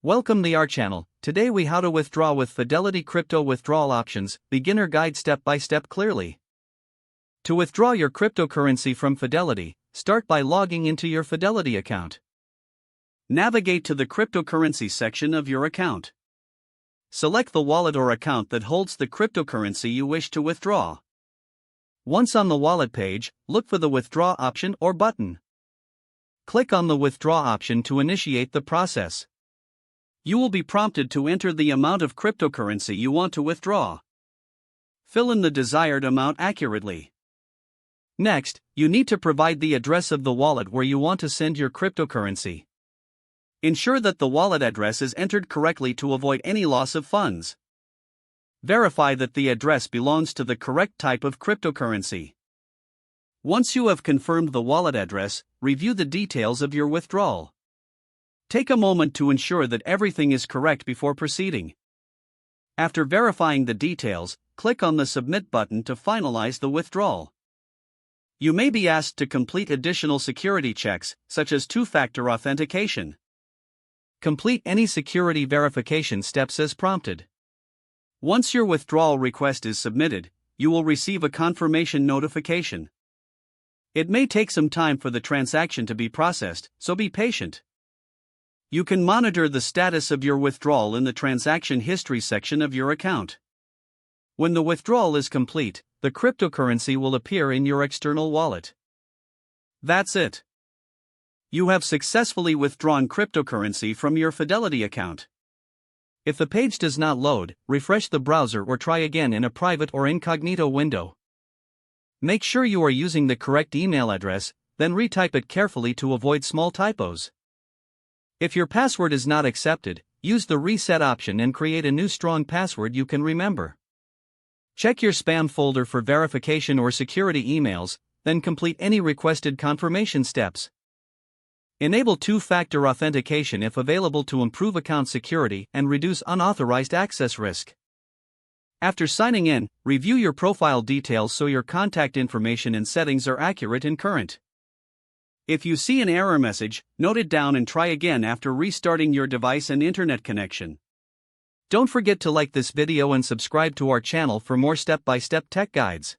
Welcome to our channel. Today we how to withdraw with Fidelity crypto withdrawal options, beginner guide step by step clearly. To withdraw your cryptocurrency from Fidelity, start by logging into your Fidelity account. Navigate to the cryptocurrency section of your account. Select the wallet or account that holds the cryptocurrency you wish to withdraw. Once on the wallet page, look for the withdraw option or button. Click on the withdraw option to initiate the process. You will be prompted to enter the amount of cryptocurrency you want to withdraw. Fill in the desired amount accurately. Next, you need to provide the address of the wallet where you want to send your cryptocurrency. Ensure that the wallet address is entered correctly to avoid any loss of funds. Verify that the address belongs to the correct type of cryptocurrency. Once you have confirmed the wallet address, review the details of your withdrawal. Take a moment to ensure that everything is correct before proceeding. After verifying the details, click on the Submit button to finalize the withdrawal. You may be asked to complete additional security checks, such as two-factor authentication. Complete any security verification steps as prompted. Once your withdrawal request is submitted, you will receive a confirmation notification. It may take some time for the transaction to be processed, so be patient. You can monitor the status of your withdrawal in the transaction history section of your account. When the withdrawal is complete, the cryptocurrency will appear in your external wallet. That's it. You have successfully withdrawn cryptocurrency from your Fidelity account. If the page does not load, refresh the browser or try again in a private or incognito window. Make sure you are using the correct email address, then retype it carefully to avoid small typos. If your password is not accepted, use the reset option and create a new strong password you can remember. Check your spam folder for verification or security emails, then complete any requested confirmation steps. Enable two-factor authentication if available to improve account security and reduce unauthorized access risk. After signing in, review your profile details so your contact information and settings are accurate and current. If you see an error message, note it down and try again after restarting your device and internet connection. Don't forget to like this video and subscribe to our channel for more step-by-step tech guides.